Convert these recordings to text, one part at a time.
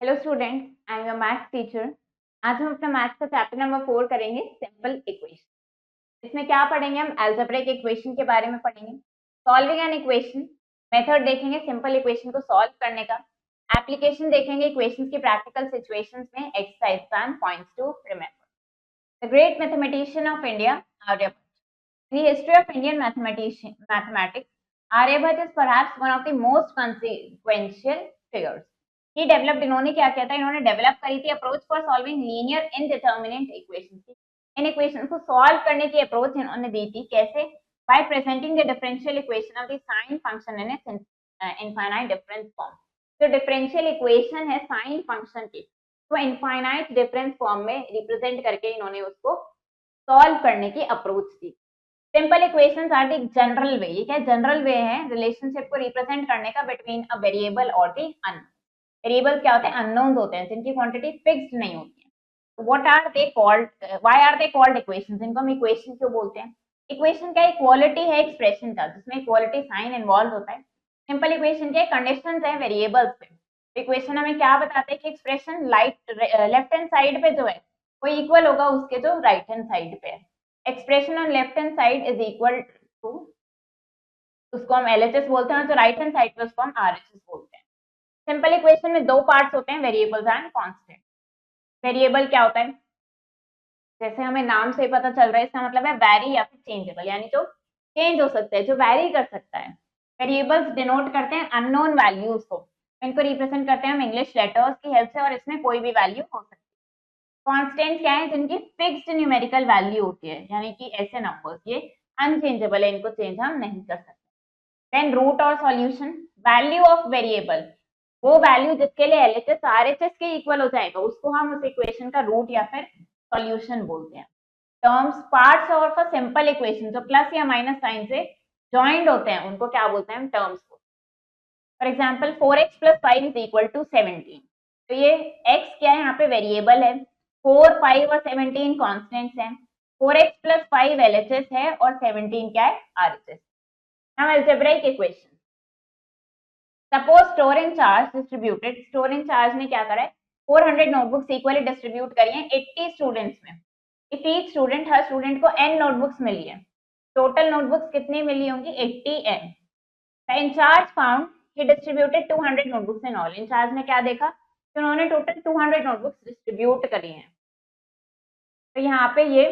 Hello student, I am your maths teacher. आज हम अपना मैथ्स का चैप्टर नंबर 4 करेंगे, सिंपल इक्वेशन। इसमें क्या पढ़ेंगे? हम अलजेब्रिक इक्वेशन के बारे में पढ़ेंगे, सॉल्विंग एन इक्वेशन, मेथड देखेंगे सिंपल इक्वेशन को सॉल्व करने का, एप्लीकेशन देखेंगे इक्वेशंस की प्रैक्टिकल सिचुएशंस में, exercise plan points to remember. The great mathematician of India Aryabhatta. The history of Indian mathematics, Aryabhatta is perhaps one of the most consequential figures. He developed, इन्होंने क्या किया था? इन्होंने डेवलप करी थी approach for solving linear indeterminate equations की। इन equation को सॉल्व करने की अप्रोच इन्होंने दी थी। कैसे? By presenting the differential equation of the sine function in its infinite difference form. जो डिफरेंशियल इक्वेशन है साइन फंक्शन की, तो इनफाइनाइट डिफरेंस फॉर्म में रिप्रेजेंट करके इन्होंने उसको सॉल्व करने की अप्रोच दी। Simple equations are the general way. ये क्या जनरल वे है रिलेशनशिप को रिप्रेजेंट करने का बिटवीन अ वेरिएबल और द अननोन। वेरिएबल्स क्या होते हैं? अननोन्स होते हैं जिनकी क्वांटिटी फिक्स्ड नहीं होती है। What are they called, why are they called equations? इनको हम इक्वेशन क्यों बोलते हैं? इक्वेशन क्या इक्वालिटी है एक्सप्रेशन का, जिसमें इक्वालिटी साइन इन्वॉल्व होता है। सिंपल इक्वेशन के कंडीशंस है वेरिएबल्स पे। इक्वेशन हमें क्या बताते हैं कि एक्सप्रेशन लेफ्ट हैंड साइड पे जो है वो इक्वल होगा उसके जो राइट हैंड साइड पे है। Expression on left hand side is equal to, उसको हम एलएचएस बोलते हैं, और जो राइट हैंड साइड पे उसको हम आरएचएस बोलते हैं। सिंपल इक्वेशन में दो पार्ट्स होते हैं, वेरिएबल्स एंड कांस्टेंट। वेरिएबल क्या होता है? जैसे हमें नाम से पता चल रहा है, इसका मतलब है वैरी या फिर चेंजेबल, यानी जो चेंज हो सकता है, जो वैरी कर सकता है। वेरिएबल्स डिनोट करते हैं अननोन वैल्यूज को, इनको रिप्रेजेंट करते हैं हम इंग्लिश लेटर्स की हेल्प से, और इसमें कोई भी वैल्यू हो सकती है। कांस्टेंट क्या है? जिनकी फिक्स्ड न्यूमेरिकल वैल्यू होती है, यानी कि ऐसे नंबर्स ये अनचेंजेबल है, इनको चेंज हम नहीं कर सकते। देन रूट और सॉल्यूशन। वैल्यू ऑफ वेरिएबल, वो वैल्यू जिसके लिए एलएचएस आरएचएस के इक्वल हो जाएगा उसको हम उस इक्वेशन का रूट या फिर सॉल्यूशन बोलते हैं। Terms, parts of a simple equation जो प्लस या माइनस साइन से जॉइंट होते हैं उनको क्या बोलते हैं? टर्म्स को। For example 4x + 5 is equal to 17। तो ये x क्या है? यहाँ पे वेरिएबल है, 4, 5 और 17 कॉन्स्टेंट्स हैं। 4x + 5 एलएचएस है और 17 क्या है? RHS. Now algebraic equation. Suppose store in charge distributed, store in charge ने क्या करा है? 400 नोटबुक्स इक्वली डिस्ट्रीब्यूट करी है 80 स्टूडेंट्स में। इफ ईच स्टूडेंट, हर स्टूडेंट को n नोटबुक्स मिली है। टोटल नोटबुक्स कितनी मिली होंगी? 80n। Incharge found he distributed 200 notebooks in all. Incharge ने क्या देखा कि उन्होंने टोटल 200 नोटबुक्स डिस्ट्रीब्यूट करी हैं। तो यहाँ पे ये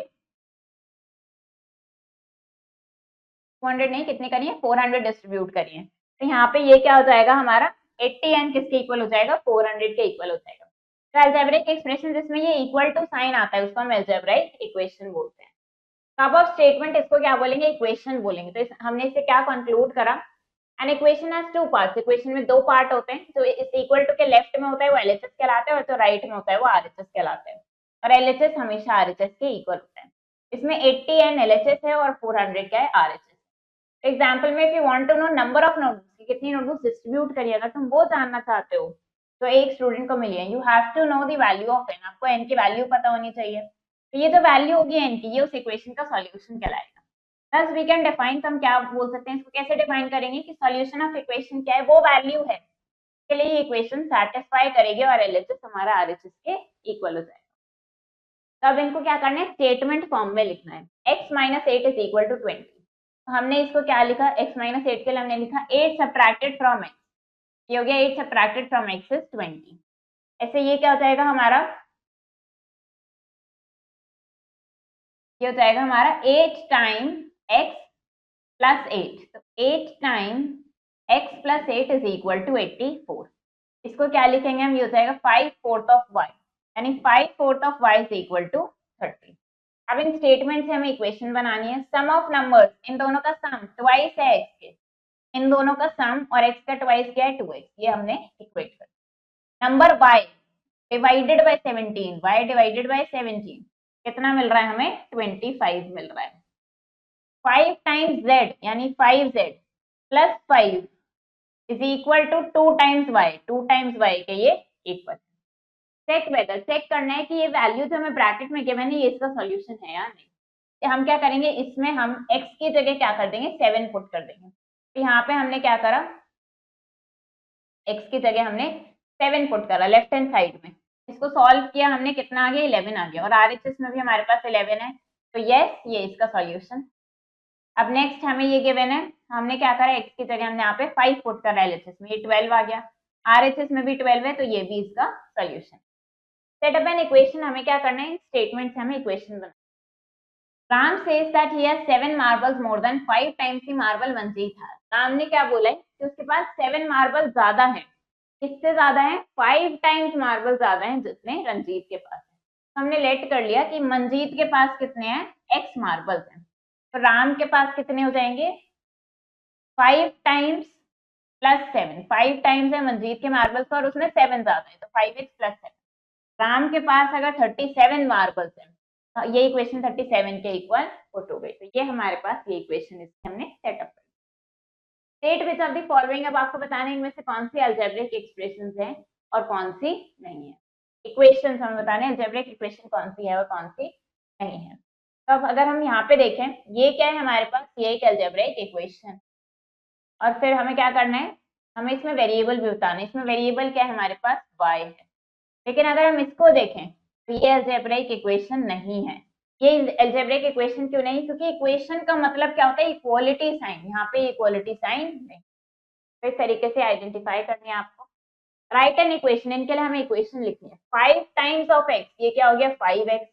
200 नहीं, कितनी करी है? 400 डिस्ट्रीब्यूट करी है। तो यहाँ पे ये क्या हो जाएगा हमारा? 80n किसके इक्वल हो जाएगा? 400 के इक्वल हो जाएगा। तो अलजेब्रिक एक्सप्रेशन जिसमें ये इक्वल टू साइन आता है उसको हम अलजेब्रिक इक्वेशन बोलते हैं। अब ऑफ स्टेटमेंट इसको क्या बोलेंगे? इक्वेशन बोलेंगे। तो हमने इसे क्या कंक्लूड करा? An equation has two parts. Equation में दो पार्ट होते हैं, जो इस इक्वल टू के लेफ्ट में होता है वो एलएचएस कहलाता है, और जो राइट में होता है वो आरएचएस कहलाता है। और एलएचएस हमेशा आरएचएस के इक्वल होता है। इसमें 80n एलएचएस है और 400 क्या है? आरएचएस। एग्जाम्पल में if you want to know number of notebooks, कितनी नोटबुक्स डिस्ट्रीब्यूट करी, अगर तुम वो जानना चाहते हो तो एक स्टूडेंट को मिली है, you have to know the value of n. आपको एन की वैल्यू पता होनी चाहिए। तो ये जो वैल्यू होगी एन की, ये उस इक्वेशन का सॉल्यूशन कहलाएगा। Thus we can define, तो हम क्या बोल सकते हैं? इसको कैसे डिफाइन करेंगे कि सॉल्यूशन ऑफ इक्वेशन क्या है? वो वैल्यू है के लिए इक्वेशन सेटिस्फाई करेगी और एलएचएस हमारा आरएचएस के इक्वल हो जाएगा। तो अब इनको क्या करना है? स्टेटमेंट फॉर्म में लिखना है। x - 8 is equal to 20। तो हमने इसको क्या लिखा? x - 8 के लिए हमने लिखा 8 सब्ट्रैक्टेड फ्रॉम x। ये हो गया 8 सब्ट्रैक्टेड फ्रॉम x इज 20। ऐसे ये क्या हो जाएगा हमारा? ये हो जाएगा हमारा 8 टाइम x + 8। तो 8 time x + 8 is equal to 84। इसको क्या लिखेंगे हम? ये हो जाएगा 5/4 ऑफ y, यानी 5/4 ऑफ y इज इक्वल टू 30। अब इन स्टेटमेंट से हमें इक्वेशन बनानी है। सम ऑफ नंबर्स, इन दोनों का सम ट्वाइस है x के, इन दोनों का सम और x का ट्वाइस क्या है? 2x। ये हमने इक्वेट कर। Number y divided by 17, y divided by 17 कितना मिल रहा है हमें? 25 मिल रहा है। 5 टाइम्स z यानी 5z plus 5 is equal to 2 times y, 2 times y के ये इक्वल। चेक वेदर, चेक करना है कि ये वैल्यू जो हमें ब्रैकेट में गिवन है ये इसका सॉल्यूशन है या नहीं। तो हम क्या करेंगे? इसमें हम x की जगह क्या कर देंगे? 7 पुट कर देंगे। तो यहाँ पे हमने क्या करा? x की जगह हमने 7 पुट करा लेफ्ट हैंड साइड में, इसको सॉल्व किया हमने, कितना आ गया 11 आ गया, और RHS में भी हमारे पास 11 है, तो यस ये इसका सॉल्यूशन। अब नेक्स्ट हमें ये गिवन है, हमने क्या करा, x की जगह हमने यहाँ पे 5 पुट करा LHS में, ये 12 आ गया, RHS में भी 12 है, तो ये भी इसका solution. Set up an equation, हमें क्या करना है, स्टेटमेंट से हमें equation banana. Ram says that he has 7 marbles more than 5 times the marble Manjeet था। राम ने क्या बोला है कि उसके पास 7 मार्बल ज्यादा है, किससे ज्यादा है, 5 टाइम्स मार्बल ज्यादा है जितने रंजीत के पास है। तो हमने लेट कर लिया कि मंजीत के पास कितने हैं, x मार्बल्स हैं, तो राम के पास कितने हो जाएंगे, 5 टाइम्स प्लस 7, 5 टाइम्स है मंजीत के मार्बल्स और उसमें 7 ज्यादा है, तो 5x प्लस 7। राम के पास अगर 37 मार्बल्स हैं, ये इक्वेशन 37 के इक्वल पुट हो गई, तो ये हमारे पास ये इक्वेशन इसमें हमने सेटअप कर। State which of the following, अब आपको बताना है इनमें से कौन सी अलजेब्रिक इक्वेशंस हैं और कौन सी नहीं है। इक्वेशंस हमें बताने हैं, अलजेब्रिक इक्वेशन कौन सी है और कौन सी नहीं है। तो अब अगर हम यहाँ पे देखें, ये क्या है हमारे पास, ये एक अलजेब्रिक इक्वेशन, और फिर हमें क्या करना है, हमें इसमें वेरिएबल भी बताना है, इसमें वेरिएबल क्या है हमारे पास, y है। लेकिन अगर हम इसको देखें तो ये अलजेब्रिक इक्वेशन नहीं है। ये अलजेब्रिक इक्वेशन क्यों नहीं, क्योंकि इक्वेशन का मतलब क्या होता है, इक्वालिटी साइन, यहाँ पे इक्वालिटी साइन नहीं। तो इस तरीके से आइडेंटिफाई करनी है आपको। राइट एन इक्वेशन, इनके लिए हमें इक्वेशन लिखनी है, 5 टाइम्स ऑफ x, ये क्या हो गया 5x,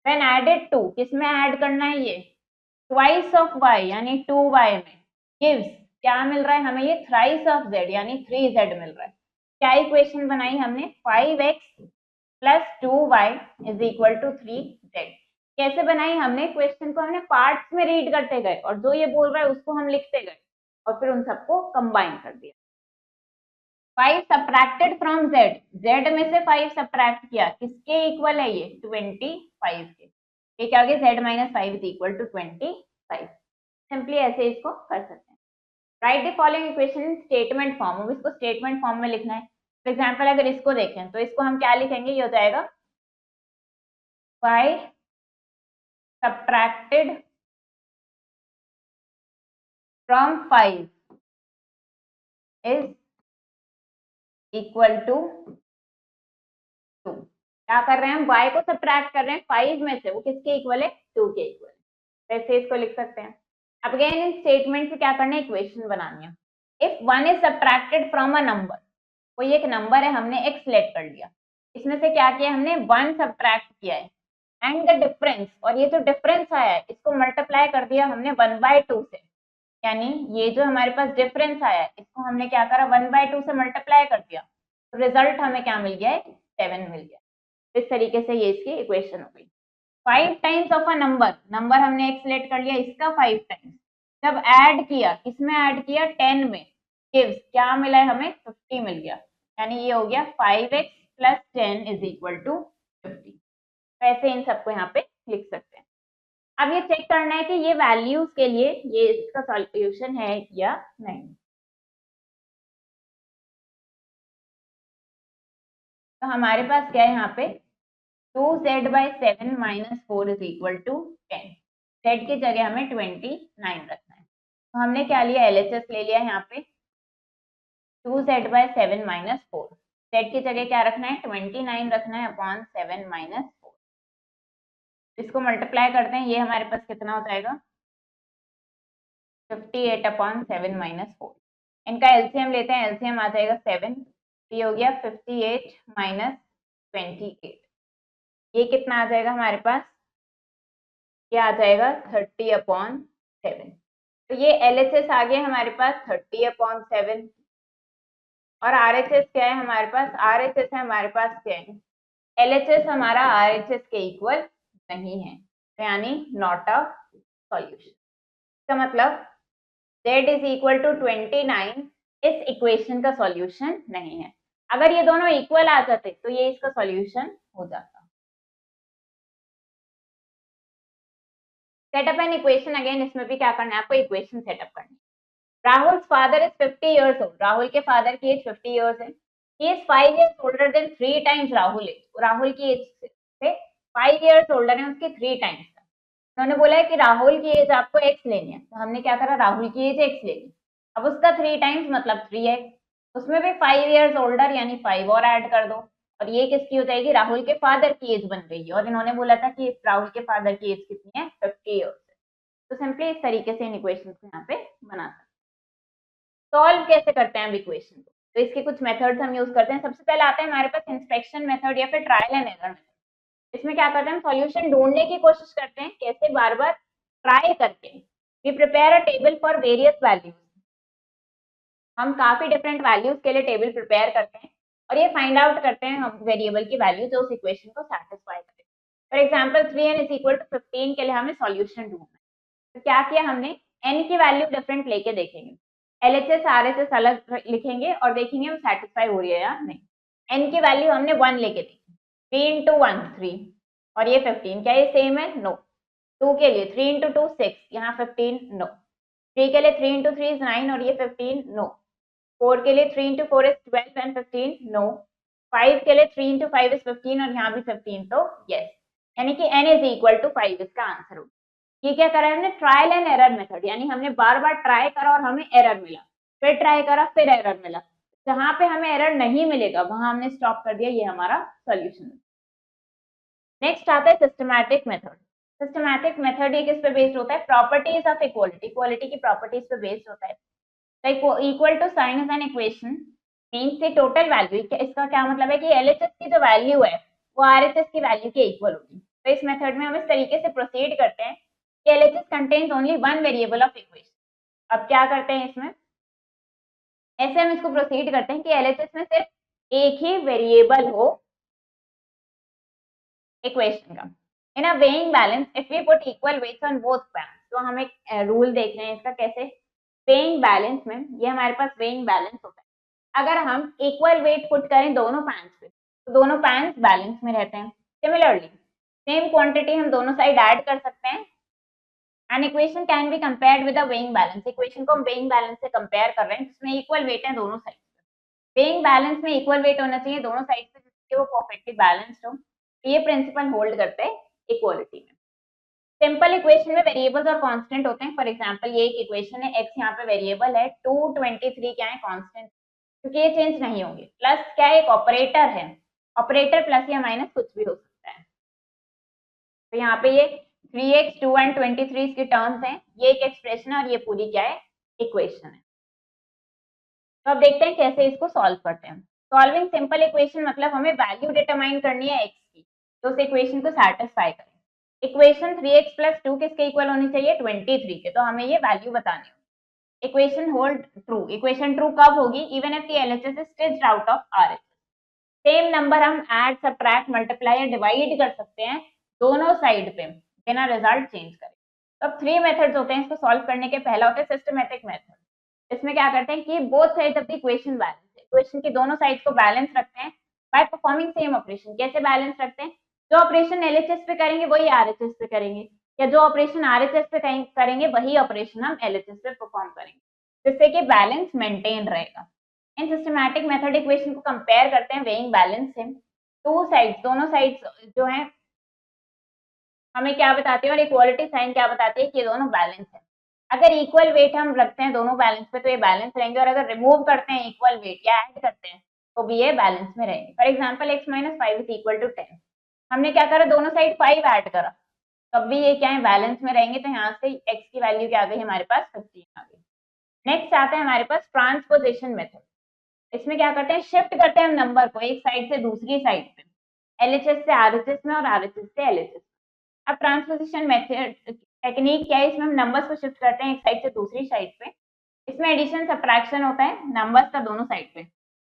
व्हेन एडेड टू, किसमें ऐड करना है ये, ट्वाइस ऑफ y यानी 2y में, गिव्स क्या मिल रहा है हमें, ये थ्राइस ऑफ z यानी 3z मिल रहा है। क्या इक्वेशन बनाई हमने, 5x plus 2y is equal to 3z। कैसे बनाई हमने, क्वेश्चन को हमने पार्ट्स में रीड करते गए और जो ये बोल रहा है उसको हम लिखते गए और फिर उन सबको कंबाइन कर दिया। 5 सब्ट्रैक्टेड फ्रॉम z, z में से 5 सब्ट्रैक्ट किया, किसके इक्वल है ये, 25 के। ये क्या हो गया, z minus 5 is equal to 25। Simply ऐसे इसको कर सकते हैं। Write the following equation in statement form, अब इसको स्टेटमेंट फॉर्म में लिखना है। फॉर एग्जाम्पल अगर इसको देखें तो इसको हम क्या लिखेंगे, ये हो जाएगा 5 subtracted from 5 is equal to 2। क्या कर रहे हैं हम, y को सब्ट्रैक्ट कर रहे हैं 5 में से, वो किसके इक्वल है, 2 के इक्वल है। वैसे इसको लिख सकते हैं। अब अगेन इन स्टेटमेंट से क्या करना है, इक्वेशन बनानी है। If 1 is subtracted from a number, कोई एक नंबर है, हमने x सेलेक्ट कर लिया, इसमें से क्या किया हमने, 1 सब्ट्रैक्ट किया है, एंड द डिफरेंस, और ये जो डिफरेंस आया है इसको मल्टीप्लाई कर दिया हमने 1/2 से, यानी ये जो हमारे पास डिफरेंस आया है इसको हमने क्या करा, 1/2 से मल्टीप्लाई कर दिया, तो रिजल्ट हमें क्या मिल गया है, 7 मिल गया। इस तरीके से ये इसकी इक्वेशन हो गई। 5 times of a number, number हमने एक सिलेक्ट कर लिया, इसका 5 टाइम्स, जब ऐड किया, किसमें ऐड किया, 10 में, गिव्स क्या मिला है हमें, 50 मिल गया, यानी ये हो गया 5x plus 10 is equal to 50। वैसे इन सबको यहाँ पे लिख सकते हैं। अब ये चेक करना है कि ये वैल्यूज के लिए ये इसका सॉल्यूशन है या नहीं। तो हमारे पास क्या है यहाँ पे, 2z/7 minus 4 is equal to 10। z की जगह हमें 29 रखना है, तो हमने क्या लिया, LHS ले लिया यहाँ पे 2z/7 माइनस 4, z की जगह क्या रखना है, 29 रखना है अपॉन 7 माइनस 4। इसको मल्टीप्लाई करते हैं, ये हमारे पास कितना हो जाएगा, 58 अपॉन 7 माइनस 4। इनका एलसीएम लेते हैं, एलसीएम आ जाएगा 7, ये हो गया 58 माइनस 28, ये कितना आ जाएगा हमारे पास, ये आ जाएगा 30 अपॉन 7। तो ये LHS आ गया हमारे पास 30 अपॉन 7, और RHS क्या है हमारे पास, RHS है हमारे पास 10। LHS हमारा RHS के इक्वल नहीं है, तो यानी नॉट अ सॉल्यूशन। इसका मतलब z इज इक्वल टू 29 इस इक्वेशन का सॉल्यूशन नहीं है। अगर ये दोनों इक्वल आ जाते तो ये इसका सॉल्यूशन हो जाता। सेटअप एन इक्वेशन, अगेन इसमें भी क्या करना है आपको, इक्वेशन सेटअप करनी है। Rahul father is 50 years old, Rahul के फादर की एज 50 इयर्स है, he is 5 years older than 3 times Rahul age, Rahul की एज से 5 इयर्स ओल्डर है उसके 3 टाइम्स। उन्होंने बोला है कि राहुल की एज आपको x लेनी है, तो हमने क्या करा, राहुल की एज x ले ली। अब उसका 3 टाइम्स मतलब 3x, उसमें भी 5 इयर्स ओल्डर यानी 5 और ऐड कर दो, और ये किसकी हो जाएगी, राहुल के फादर की एज बन गई है, और इन्होंने बोला था कि राहुल के फादर की एज कितनी है, 50 ईयर्स। तो सिंपली इस तरीके से इन इक्वेशन को यहाँ पे बना सकते हैं। सॉल्व कैसे करते हैं अब इक्वेशन को, तो इसके कुछ मेथड्स हम यूज करते हैं। सबसे पहले आता है हमारे पास इंस्पेक्शन मेथड या फिर ट्रायल एंड एरर मेथड। इसमें क्या करते हैं, हम सॉल्यूशन ढूंढने की कोशिश करते हैं, कैसे, बार बार ट्राई करके। We prepare a table for various values, हम काफी डिफरेंट वैल्यूज के लिए टेबल प्रिपेयर करते हैं, और ये फाइंड आउट करते हैं हम वेरिएबल की वैल्यू जो उस इक्वेशन को सेटिस्फाई करे। For example 3n is equal to 15 के लिए हमें सॉल्यूशन ढूंढना है। तो क्या किया हमने, n की वैल्यू डिफरेंट लेके देखेंगे, LHS RHS अलग लिखेंगे और देखेंगे वो सेटिस्फाई हो रही है या नहीं। n की वैल्यू हमने 1 लेके देखी, 3 इंटू 1 3, और ये 15, क्या ये सेम है, नो। 2 के लिए 3 इंटू 2 6, यहाँ 15, नो। 3 के लिए 3 इंटू 3 इज 9 और ये 15, नो। 4 के लिए 3 इंटू 4 इज 12 एंड 15, नो। 5 के लिए 3 इंटू 5 इज 15 और यहाँ भी 15, तो यस, यानी कि n इज इक्वल टू 5 इसका आंसर होगा। ये क्या करा हमने, ट्रायल एंड एरर मेथड, यानी हमने बार बार ट्राई करा और हमें एरर मिला, फिर ट्राई करा फिर एरर मिला, जहां पे हमें एरर नहीं मिलेगा वहां हमने स्टॉप कर दिया, ये हमारा सॉल्यूशन। नेक्स्ट आता है सिस्टमैटिक मेथड। सिस्टमैटिक मेथड ये किस पे बेस्ड होता है, प्रॉपर्टीज ऑफ इक्वालिटी, इक्वालिटी की प्रॉपर्टीज पे बेस्ड होता है। Equal to sign is an equation means the total value, इसका क्या मतलब है कि LHS की जो वैल्यू है वो RHS की वैल्यू के इक्वल होगी। तो इस मेथड में हम इस तरीके से प्रोसीड करते हैं कि LHS contains only one variable of equation. अब क्या करते हैं इसमें, ऐसे हम इसको प्रोसीड करते हैं कि LHS में सिर्फ एक ही वेरिएबल हो इक्वेशन का। In a weighing balance if we put equal weights on both pans, तो हम एक रूल देख रहे हैं इसका कैसे, वेइंग बैलेंस में, ये हमारे पास वेइंग बैलेंस होता है, अगर हम इक्वल वेट पुट करें दोनों पैन्स पे तो दोनों पैन्स बैलेंस में रहते हैं। सिमिलरली सेम क्वांटिटी हम दोनों साइड ऐड कर सकते हैं। An equation can be compared with a weighing balance, equation को हम वेइंग बैलेंस से कंपेयर कर रहे हैं जिसमें इक्वल वेट है दोनों साइड पे। वेइंग बैलेंस में इक्वल वेट होना चाहिए दोनों साइड पे जिससे वो परफेक्टली बैलेंस्ड हो। ये प्रिंसिपल होल्ड करते हैं इक्वालिटी में। सिंपल इक्वेशन में वेरिएबल्स और कांस्टेंट होते हैं। फॉर एग्जांपल ये एक इक्वेशन है, x यहाँ पे वेरिएबल है, 223 क्या है, कांस्टेंट, क्योंकि ये चेंज नहीं होंगे। प्लस क्या है, एक ऑपरेटर है, ऑपरेटर प्लस या माइनस कुछ भी हो सकता है। तो यहाँ पे ये 3x 2 एंड 23 इसके टर्म्स हैं, ये एक एक्सप्रेशन है और ये पूरी क्या है, इक्वेशन है। तो अब देखते हैं कैसे इसको सॉल्व करते हैं। सॉल्विंग सिंपल इक्वेशन मतलब हमें वैल्यू डिटरमाइन करनी है x की तो उस इक्वेशन को सेटिस्फाई करें। इक्वेशन 3x प्लस 2 किसके इक्वल होनी चाहिए, 23 के, तो हमें ये वैल्यू बतानी होगी। Equation hold true, equation true कब होगी, even if the LHS is stitched out of RHS। Same number हम ऐड सब्ट्रैक्ट मल्टीप्लाई या डिवाइड कर सकते हैं दोनों साइड पे बिना रिजल्ट चेंज करे। तो अब 3 मेथड्स होते हैं इसको सॉल्व करने के। पहला होता है सिस्टमैटिक मेथड, इसमें क्या करते हैं कि both sides of the equation balance, equation की दोनों साइड्स को बैलेंस रखते हैं बाय परफॉर्मिंग सेम ऑपरेशन। कैसे बैलेंस रखते हैं, जो ऑपरेशन LHS पे करेंगे वही RHS पे करेंगे, या जो ऑपरेशन RHS पे करेंगे वही ऑपरेशन हम LHS पे परफॉर्म करेंगे, जिससे कि बैलेंस मेंटेन रहेगा। इन सिस्टमैटिक मेथड इक्वेशन को कंपेयर करते हैं वेइंग बैलेंस से। टू साइड्स, दोनों साइड्स जो है हमें क्या बताते हैं, और इक्वालिटी साइन क्या बताती है कि ये दोनों बैलेंस है। अगर इक्वल वेट हम रखते हैं दोनों बैलेंस पे तो ये बैलेंस रहेंगे, और अगर रिमूव करते हैं इक्वल वेट या ऐड करते हैं तो भी ये बैलेंस में रहेंगे। For example x minus 5 is equal to 10, हमने क्या करा, दोनों साइड 5 ऐड करा, तब भी ये क्या है, बैलेंस में रहेंगे। तो यहाँ से x की वैल्यू क्या आ गई हमारे पास, 15 आ गई। नेक्स्ट आता है हमारे पास ट्रांसपोजिशन मेथड। इसमें क्या करते हैं, शिफ्ट करते हैं हम नंबर को एक साइड से दूसरी साइड पे, LHS से RHS में और RHS से LHS। अब ट्रांसपोजिशन मेथड टेक्निक क्या है, इसमें हम नंबर्स को शिफ्ट करते हैं एक साइड से दूसरी साइड पे। इसमें एडिशन सब्ट्रैक्शन होता है नंबर्स का दोनों साइड पे,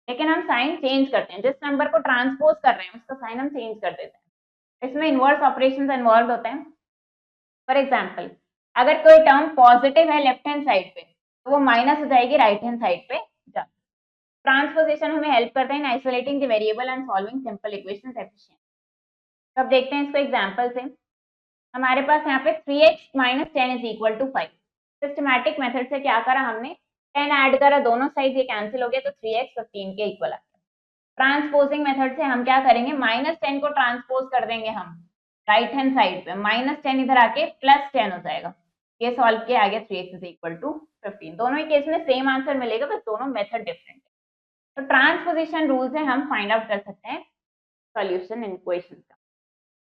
लेकिन हम साइन चेंज करते हैं, जिस नंबर को ट्रांसपोज कर रहे हैं उसका साइन हम चेंज कर देते हैं। इसमें इनवर्स ऑपरेशंस इन्वॉल्व होते हैं। फॉर एग्जांपल अगर कोई टर्म पॉजिटिव है लेफ्ट हैंड साइड पे तो वो माइनस हो जाएगी राइट हैंड साइड पे जा। ट्रांसपोजिशन हमें हेल्प करते हैं in isolating the variable and solving simple equations efficient. तो अब देखते हैं इसको एग्जांपल से। हमारे पास यहाँ पे 3x minus 10 is equal to 5। Systematic method से क्या करा हमने, 10 ऐड करा, दोनों साइड ये कैंसिल हो गया तो 3x 15 के इक्वल आ गया। ट्रांसपोजिंग मेथड से हम क्या करेंगे, माइनस 10 को ट्रांसपोज कर देंगे हम राइट हैंड साइड पे, माइनस 10 इधर आके प्लस 10 हो जाएगा। ये सॉल्व किया आ गया 3x इज इक्वल टू 15। दोनों ही केस में सेम आंसर मिलेगा, बस दोनों मेथड डिफरेंट है। तो ट्रांसपोजिशन रूल से हम फाइंड आउट कर सकते हैं सॉल्यूशन इन इक्वेशन का।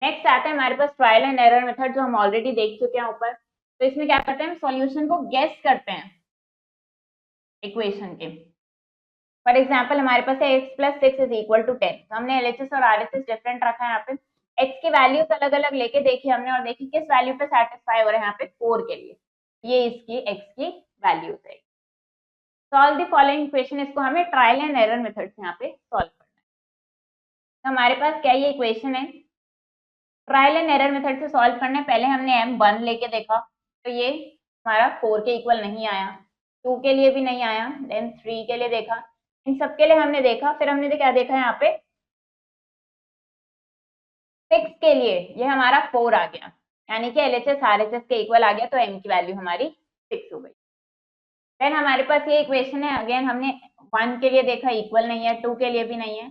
नेक्स्ट आता है हमारे पास ट्रायल एंड एरर मेथड, जो हम ऑलरेडी देख चुके हैं ऊपर। तो इसमें क्या करते हैं, हम सॉल्यूशन को गेस करते हैं इक्वेशन के। फॉर एग्जाम्पल हमारे पास है x + 6 = 10। तो हमने LHS और RHS डिफरेंट रखा है यहाँ पे। x की वैल्यूज अलग अलग लेके देखी हमने और देखी किस वैल्यू पे सेटिस्फाई हो रहे हैं यहाँ पे 4 के लिए। ये इसकी x की वैल्यूज है। सॉल्व द फॉलोइंग इक्वेशन, इसको हमें ट्रायल एंड एरर मेथड से यहाँ पे सॉल्व करना है। तो हमारे पास क्या ये इक्वेशन है, ट्रायल एंड एरर मेथड से सॉल्व करने पहले हमने m1 लेके देखा, तो ये हमारा 4 के इक्वल नहीं आया, 2 के लिए भी नहीं आया, देन 3 के लिए देखा, इन सब के लिए हमने देखा। फिर हमने क्या देखा यहाँ पे 6 के लिए ये हमारा 4 आ गया, यानी कि LHS RHS के इक्वल आ गया, तो m की वैल्यू हमारी 6 हो गई। देन हमारे पास ये इक्वेशन है, अगेन हमने 1 के लिए देखा इक्वल नहीं है, 2 के लिए भी नहीं है,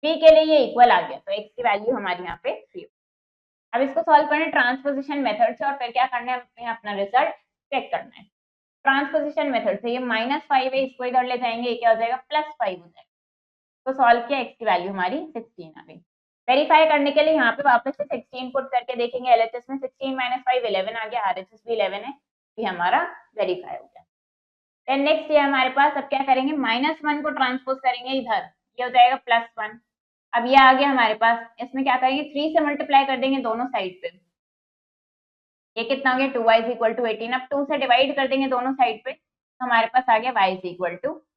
3 के लिए ये इक्वल आ गया, तो x की वैल्यू हमारी यहाँ पे 3। अब इसको सॉल्व करना है ट्रांसपोजिशन मेथड से, और फिर क्या करना है, हमें अपना रिजल्ट चेक करना है। ट्रांसपोजिशन मेथड से ये -5 है, इसको इधर ले जाएंगे, ये क्या हो जाएगा +5 हो जाएगा। तो सॉल्व किया, x की वैल्यू हमारी 16 आ गई। वेरीफाई करने के लिए यहाँ पे वापस से 16 पुट करके देखेंगे, LHS में 16 - 5 11 आ गया, RHS भी 11 है, ये हमारा वेरीफाई हो गया। देन नेक्स्ट ये हमारे पास, अब क्या करेंगे, -1 को ट्रांसपोज करेंगे इधर, ये हो जाएगा +1। अब ये आ गया हमारे पास, इसमें क्या करेंगे 3 से मल्टीप्लाई कर देंगे दोनों साइड पे, ये कितना हो गया 2y = 18। अब 2 से डिवाइड कर देंगे दोनों साइड पे, तो हमारे पास आ गया y =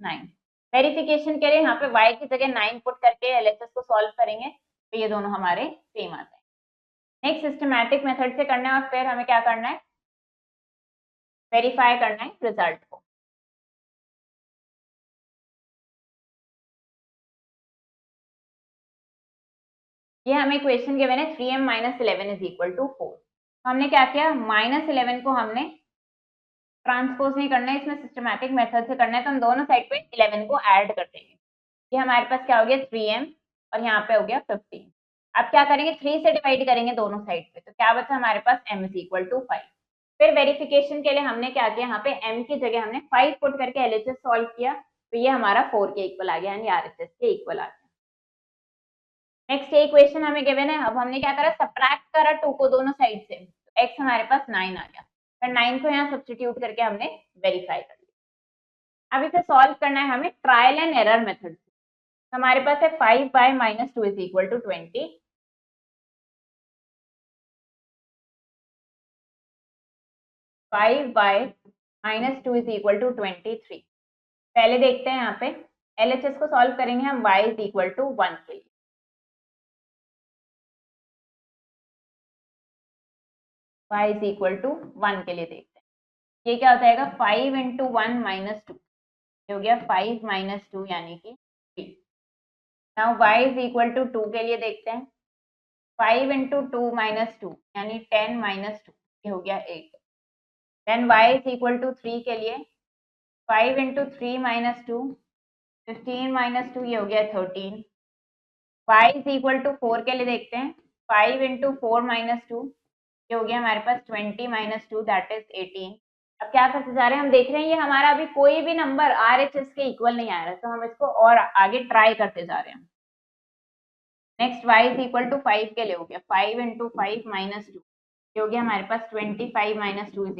9। वेरिफिकेशन के लिए यहाँ पे y की जगह 9 पुट करके LHS को सॉल्व करेंगे, तो ये दोनों हमारे सेम आ जाएंगे। नेक्स्ट सिस्टमैटिक मेथड से करना है, और फिर हमें क्या करना है, वेरीफाई करना है रिजल्ट को। ये हमें इक्वेशन गिवन है 3m - 11 = 4। हमने क्या किया, -11 को हमने ट्रांसपोज नहीं करना है, इसमें सिस्टमैटिक मेथड से करना है, तो हम दोनों साइड पे 11 को ऐड कर देंगे। ये हमारे पास क्या हो गया 3m, और यहाँ पे हो गया 15। अब क्या करेंगे 3 से डिवाइड करेंगे दोनों साइड पे, तो क्या बचा हमारे पास m = 5। फिर वेरिफिकेशन के लिए हमने क्या किया, यहाँ पे m की जगह हमने 5 पुट करके LHS सॉल्व किया, तो ये हमारा 4 के इक्वल आ गया, यानी RHS के इक्वल आ गया। नेक्स्ट ये इक्वेशन हमें गिवन है, अब हमने क्या करा, सब्ट्रैक्ट करा 2 को दोनों साइड से, तो x हमारे पास 9 आ गया, फिर 9 को यहाँ सब्स्टिट्यूट करके हमने वेरीफाई कर लिया। अब इसे सॉल्व करना है हमें ट्रायल एंड एरर मेथड से। हमारे पास है 5/-2 = 20, 5/-2 = 23। पहले देखते हैं यहाँ पे LHS को सॉल्व करेंगे हम y = 1 के लिए। y = 1 के लिए देखते हैं, ये क्या हो जाएगा 5 × 1 - 2, ये हो गया 5 - 2 यानी कि 3। नाउ y = 2 के लिए देखते हैं, 5 × 2 - 2 यानी 10 - 2, ये हो गया 8। देन y = 3 के लिए 5 × 3 - 2, 15 - 2, ये हो गया 13। y = 4 के लिए देखते हैं, 5 × 4 - 2, ये हो गया हमारे पास 20 - 2, दैट इज 18। अब क्या करते जा रहे हैं, हम देख रहे हैं ये हमारा अभी कोई भी नंबर RHS के इक्वल नहीं आ रहा है, तो हम इसको और आगे ट्राई करते जा रहे हैं। नेक्स्ट y = 5 के लिए हो गया 5 × 5 - 2, ये हो गया हमारे पास 25 - 2 =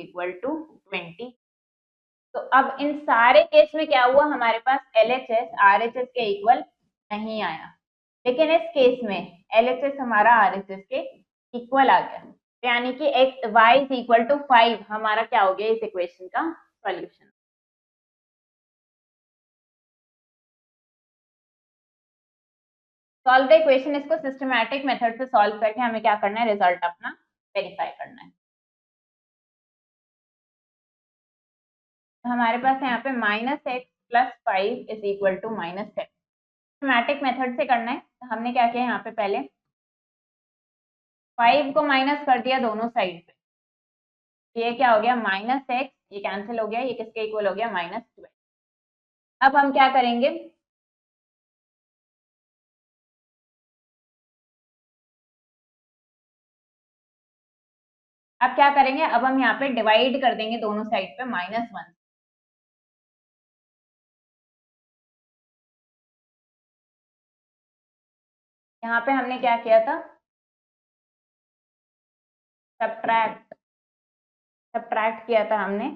20। तो अब इन सारे केस में क्या हुआ, हमारे पास LHS RHS के इक्वल नहीं आया, लेकिन इस केस में LHS हमारा RHS के इक्वल आ गया, यानी कि y = 5 हमारा क्या हो गया इस इक्वेशन का सॉल्यूशन। सॉल्व द इक्वेशन, इसको सिस्टमैटिक मेथड से सॉल्व करके हमें क्या करना है, रिजल्ट अपना वेरीफाई करना है। तो हमारे पास है यहाँ पे -x + 5 = -7। सिस्टमैटिक मेथड से करना है, तो हमने क्या किया यहाँ पे, पहले 5 को माइनस कर दिया दोनों साइड पे, ये क्या हो गया -x, ये कैंसिल हो गया, ये किसके इक्वल हो गया -12। अब हम क्या करेंगे, अब क्या करेंगे, अब हम यहाँ पे डिवाइड कर देंगे दोनों साइड पे -1। यहाँ पे हमने क्या किया था, सब्ट्रैक्ट किया था हमने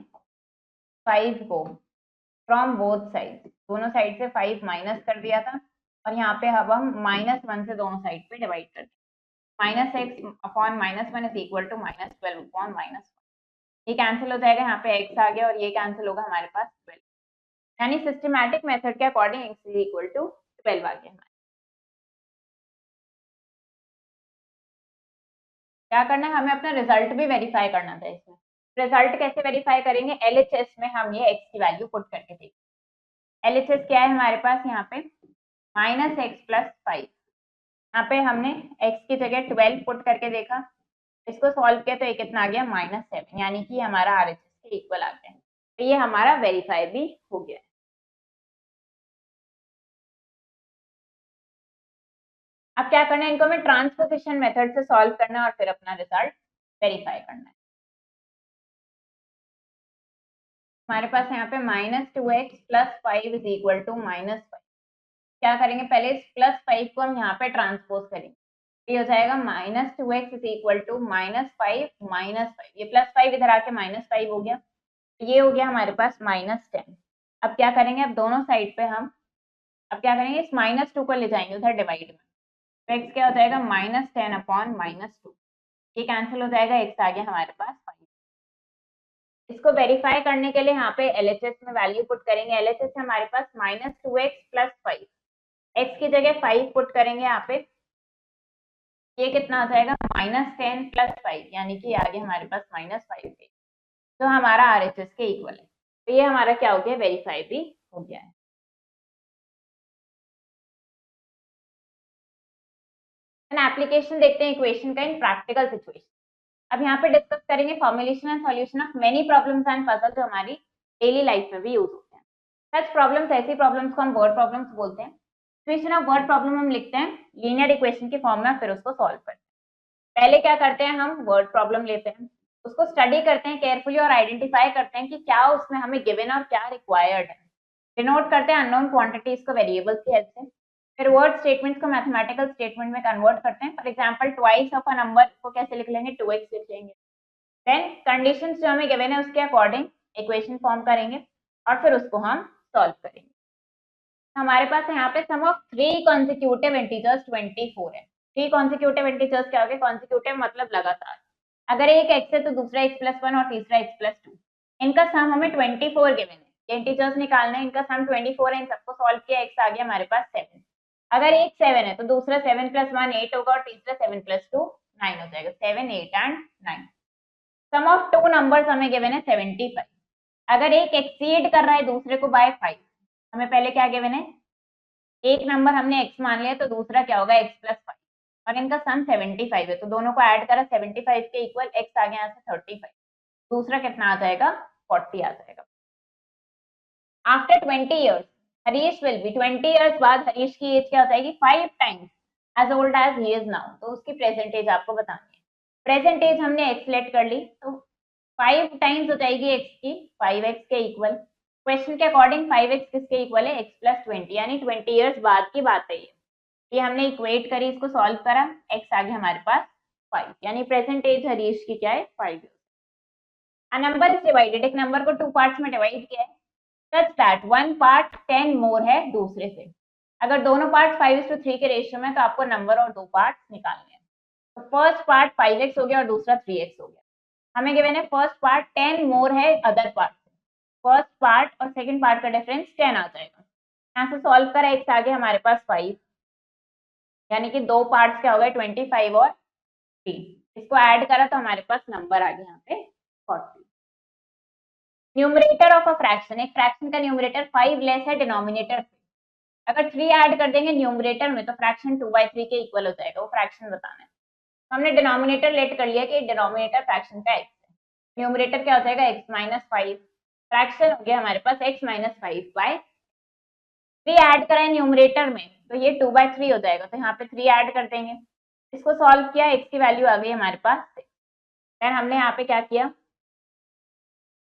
5 को फ्रॉम बोथ साइड, दोनों साइड से 5 माइनस कर दिया था, और यहाँ पे अब हम -1 से दोनों साइड पे डिवाइड कर दिया। -x/-1 इज इक्वल टू -12/-1, ये कैंसिल हो जाएगा, यहाँ पे x आ गया और ये कैंसिल होगा, हमारे पास 12, यानी सिस्टमैटिक मेथड के according x is equal to 12 आ गया। क्या करना है, हमें अपना रिजल्ट भी वेरीफाई करना था इसमें। रिजल्ट कैसे वेरीफाई करेंगे, LHS में हम ये x की वैल्यू पुट करके देखेंगे। LHS क्या है हमारे पास, यहाँ पे -x+5, यहाँ पे हमने x की जगह 12 पुट करके देखा, इसको सॉल्व किया तो ये कितना आ गया, -7, यानी कि हमारा RHS के इक्वल आ गया, तो ये हमारा वेरीफाई भी हो गया। अब क्या करना है, इनको हमें ट्रांसपोजिशन मेथड से सॉल्व करना है और फिर अपना रिजल्ट वेरीफाई करना है। हमारे पास यहाँ पे -2x+5 इज इक्वल टू -5, क्या करेंगे, पहले इस +5 को हम यहाँ पे ट्रांसपोज करेंगे, ये हो जाएगा -2x इज इक्वल टू -5 -5, ये +5 इधर आके -5 हो गया, ये हो गया हमारे पास -10। अब क्या करेंगे, अब दोनों साइड पे हम अब क्या करेंगे, इस -2 को ले जाएंगे उधर डिवाइड में, तो x क्या हो जाएगा, -10/-2, ये कैंसिल हो जाएगा, x आ गया हमारे पास 5। इसको वेरीफाई करने के लिए यहाँ पे LHS में वैल्यू पुट करेंगे, LHS है हमारे पास -2x+5, x की जगह 5 पुट करेंगे यहाँ पे, ये कितना आ जाएगा, -10+5, यानी कि आ गया हमारे पास -5, तो हमारा RHS के इक्वल है, तो ये हमारा क्या हो गया, वेरीफाई भी हो गया है। एप्लीकेशन देखते हैं इक्वेशन का इन प्रैक्टिकल सिचुएशन। अब यहाँ पे डिस्कस करेंगे formulation and solution of many problems and puzzle, जो हमारी डेली लाइफ में भी यूज होते हैं। सच प्रॉब्लम्स, ऐसी प्रॉब्लम्स को हम वर्ड प्रॉब्लम्स बोलते हैं। सिचुएशन ऑफ वर्ड प्रॉब्लम हम लिखते हैं लीनियर इक्वेशन के फॉर्म में, फिर उसको सॉल्व करते हैं। पहले क्या करते हैं, हम वर्ड प्रॉब्लम लेते हैं, उसको स्टडी करते हैं केयरफुली और आइडेंटिफाई करते हैं कि क्या उसमें हमें गिवन और क्या रिक्वायर्ड है। डिनोट करते हैं अननोन क्वांटिटीज को वेरिएबल्स की हेल्प से। फिर वर्ड स्टेटमेंट्स को मैथमेटिकल स्टेटमेंट में कन्वर्ट करते हैं। For example twice of a number को कैसे लिख लेंगे, 2x लिख लेंगे। देन कंडीशंस जो हमें गिवन है उसके अकॉर्डिंग इक्वेशन फॉर्म करेंगे और फिर उसको हम सॉल्व करेंगे। हमारे पास यहाँ पे सम ऑफ 3 कॉन्सिक्यूटिव इंटीजर्स 24 है। 3 कॉन्सिक्यूटिव इंटीजर्स क्या हो गए, कॉन्सिक्यूटिव मतलब लगातार, अगर एक x है तो दूसरा x+1 और तीसरा x+2, इनका सम हमें 24 गिवन है, ये इंटीजर्स निकालना है, इनका सम 24 है, इन सबको सॉल्व किया, x आ गया हमारे पास 7। अगर एक 7 है तो दूसरा 7+1 8 होगा और तीसरा 7+2 9 हो जाएगा, 7 8 एंड 9। सम ऑफ 2 नंबर्स हमें गिवन है 75। अगर एक एक्सीड कर रहा है दूसरे को बाय 5, हमें पहले क्या गिवन है, एक नंबर हमने x मान लिया तो दूसरा क्या होगा x+5, और इनका सम 75 है, तो दोनों को ऐड करा 75 के इक्वल, x आ गया यहाँ से 35, दूसरा कितना आ जाएगा, 40 आ जाएगा। After 20 years Harish will be, 20 years बाद हरीश की एज क्या हो जाएगी, 5 टाइम्स एज ओल्ड एज ही इज नाउ, तो उसकी प्रेजेंट एज आपको बतानी है। प्रेजेंट एज हमने x लेट कर ली, तो 5 टाइम्स हो जाएगी x की, 5x के इक्वल। क्वेश्चन के अकॉर्डिंग 5x किसके इक्वल है, x+20, यानी 20 ईयर्स बाद की बात है ये हमने इक्वेट करी, इसको सॉल्व करा, x आ गया हमारे पास 5, यानी प्रेजेंट एज हरीश की क्या है, 5 years. A number is divided, एक नंबर को 2 पार्ट्स में डिवाइड किया है, सच दैट वन पार्ट 10 मोर है दूसरे से। अगर दोनों पार्ट 5:3 के रेशियो में, तो आपको नंबर और 2 पार्ट्स निकालने हैं। तो फर्स्ट पार्ट 5x हो गया और दूसरा 3x हो गया। हमें गिवन है फर्स्ट पार्ट 10 मोर है अदर पार्ट से, फर्स्ट पार्ट और सेकंड पार्ट का डिफरेंस 10 आ जाएगा। यहाँ से सॉल्व करा, x आ गया हमारे पास 5, यानी कि दो पार्ट्स क्या हो गए, 25 और 3, इसको ऐड करा तो हमारे पास नंबर आ गया यहाँ पे 40। न्यूमरेटर ऑफ अ फ्रैक्शन, एक फ्रैक्शन का न्यूमरेटर 5 लेस है डिनोमिनेटर से, अगर 3 ऐड कर देंगे न्यूमरेटर में तो फ्रैक्शन 2/3 के इक्वल हो जाएगा, वो फ्रैक्शन बताना है। हमने डिनोमिनेटर लेट कर लिया कि डिनोमिनेटर फ्रैक्शन का x है, न्यूमरेटर क्या हो जाएगा, x-5, फ्रैक्शन हो गया हमारे पास x-5/3 ऐड करा है न्यूमरेटर में, तो ये 2/3 हो जाएगा, तो यहाँ पे 3 ऐड कर देंगे, इसको सॉल्व किया, x की वैल्यू आ गई हमारे पास 6। देन हमने यहाँ पे क्या किया,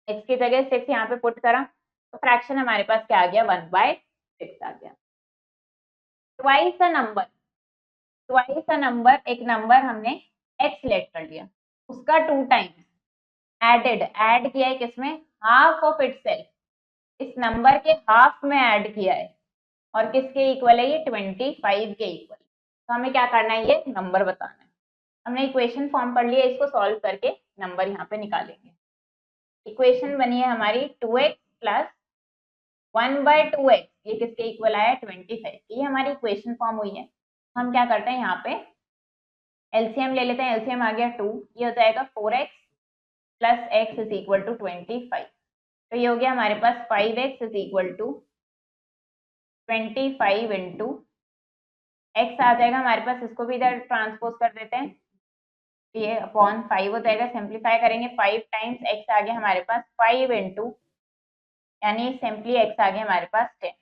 x की जगह 6 यहाँ पे पुट करा, तो फ्रैक्शन हमारे पास क्या आ गया, 1/6 आ गया। Twice a number, twice a number, एक नंबर हमने x लेट कर लिया, उसका 2 टाइम्स एडेड, ऐड किया है किसमें, हाफ ऑफ इटसेल्फ, इस नंबर के हाफ में ऐड किया है, और किसके इक्वल है ये, 25 के इक्वल। तो हमें क्या करना है, ये नंबर बताना है। हमने इक्वेशन फॉर्म कर लिया, इसको सॉल्व करके नंबर यहाँ पे निकालेंगे। इक्वेशन बनी है हमारी 2x प्लस 1/2x, ये किसके इक्वल आया, 25, ये हमारी इक्वेशन फॉर्म हुई है। हम क्या करते हैं, यहाँ पे एलसीएम ले लेते हैं, एलसीएम आ गया 2, ये हो जाएगा 4x plus x is equal to 25, तो ये हो गया हमारे पास 5x is equal to 25 into x आ जाएगा हमारे पास, इसको भी इधर ट्रांसपोज कर देते हैं, ये अपॉन 5 हो जाएगा, सिंप्लीफाई करेंगे 5 टाइम्स x आ गया हमारे पास 5 इंटू, यानी सिंपली x आ गया हमारे पास 10।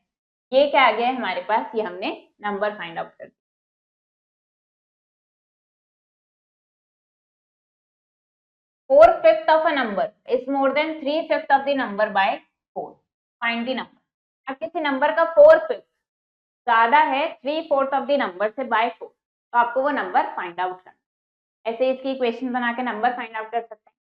ये क्या आ गया है हमारे पास, ये हमने नंबर फाइंड आउट कर दिया। 4/5 of a number is more than 3/5 of the number by 4. Find the number. अब किसी नंबर का 4/5 ज्यादा है 3/4 ऑफ द नंबर से बाय 4, तो आपको वो नंबर फाइंड आउट करना। ऐसे इसकी इक्वेशन बना के नंबर फाइंड आउट कर सकते हैं।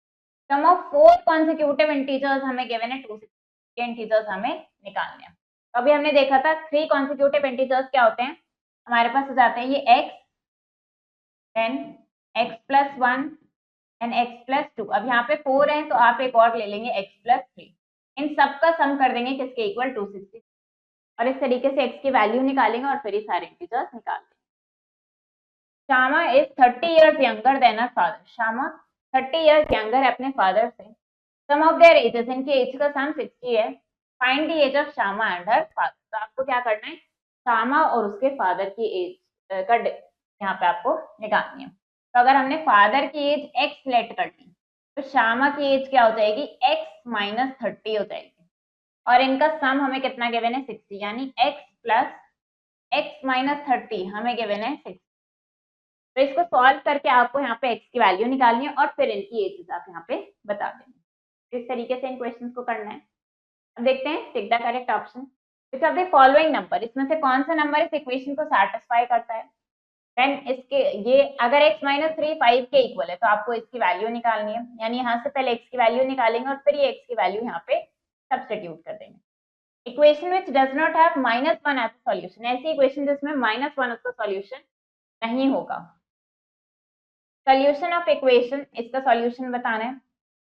सम ऑफ 4 कॉन्सिक्यूटिव इंटीजर्स हमें गिवन है, 2 के इंटीजर्स हमें निकालने हैं। तो अभी हमने देखा था 3 कॉन्सिक्यूटिव इंटीजर्स क्या होते हैं, हमारे पास हो जाते हैं ये x, then x plus 1 and x plus 2। अब यहाँ पे 4 है तो आप एक और ले लेंगे x प्लस 3, इन सब का सम कर देंगे किसके इक्वल, 260, और इस तरीके से x की वैल्यू निकालेंगे और फिर ये सारे इंटीजर्स निकाल देंगे। Shyama is 30 years younger than her father, Shyama 30 years younger है अपने फादर से। सम ऑफ देयर एजेस, इनकी एज का सम 60 है। Find the age of Shyama and her father. तो आपको क्या करना है, श्यामा और उसके फादर की एज का यहाँ पे आपको निकालनी है। तो अगर हमने फादर की एज x लेट कर ली, तो श्यामा की एज क्या हो जाएगी, x माइनस 30 हो जाएगी, और इनका सम हमें कितना गिवन है, 60, यानी x प्लस x माइनस 30 हमें गिवन है 60। तो इसको सॉल्व करके आपको यहाँ पे x की वैल्यू निकालनी है और फिर इनकी एजेस आप यहाँ पे बता देंगे। इस तरीके से इन क्वेश्चंस को करना है। अब देखते हैं tick the correct option. Which of the following number, इसमें से कौन सा नंबर इस इक्वेशन को सैटिस्फाई करता है। देन इसके ये अगर x माइनस 3 5 के इक्वल है तो आपको इसकी वैल्यू निकालनी है, यानी यहाँ से पहले x की वैल्यू निकालेंगे और फिर ये x की वैल्यू यहाँ पे सब्स्टिट्यूट कर देंगे। Equation which does not have -1 as a solution, ऐसी इक्वेशन जिसमें -1 उसका सॉल्यूशन नहीं होगा। सोल्यूशन ऑफ इक्वेशन, इसका सॉल्यूशन बताना है।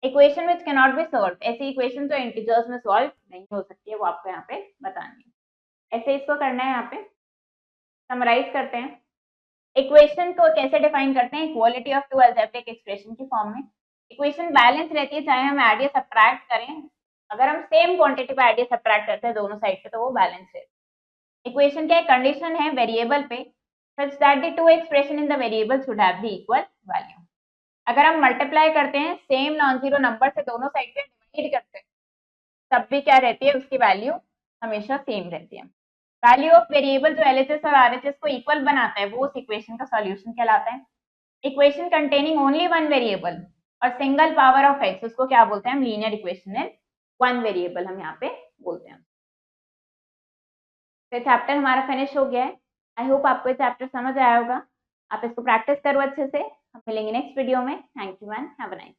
Equation which can not be solve, ऐसी इक्वेशन जो इंटीजर्स में सॉल्व नहीं हो सकती है, वो आपको यहाँ पे बतानी है। ऐसे इसको करना है, यहाँ पे समराइज करते हैं। इक्वेशन को कैसे डिफाइन करते हैं, equality of two algebraic expression की फॉर्म में। इक्वेशन बैलेंस रहती है चाहे हम ऐड या सब्ट्रैक्ट करें, अगर हम सेम क्वांटिटी पे ऐड या सब्ट्रैक्ट करते हैं दोनों साइड पे तो वो बैलेंस है। इक्वेशन क्या कंडीशन है वेरिएबल पे, such that the two expression in the variable should have the equal value. अगर हम मल्टीप्लाई करते हैं सेम नॉन जीरो नंबर से दोनों साइड पे डिवाइड करते हैं तब भी क्या रहती है, उसकी वैल्यू हमेशा सेम रहती है। वैल्यू ऑफ वेरिएबल जो एलएचएस और आरएचएस को इक्वल बनाता है वो उस इक्वेशन का सॉल्यूशन कहलाता है। Equation containing only one variable और सिंगल पावर ऑफ एक्स, उसको क्या बोलते हैं हम, लीनियर इक्वेशन है, वन वेरिएबल हम यहाँ पे बोलते हैं। तो चैप्टर हमारा फिनिश हो गया है। आई होप आपको ये चैप्टर समझ आया होगा। आप इसको प्रैक्टिस करो अच्छे से। हम मिलेंगे नेक्स्ट वीडियो में। Thank you and have a nice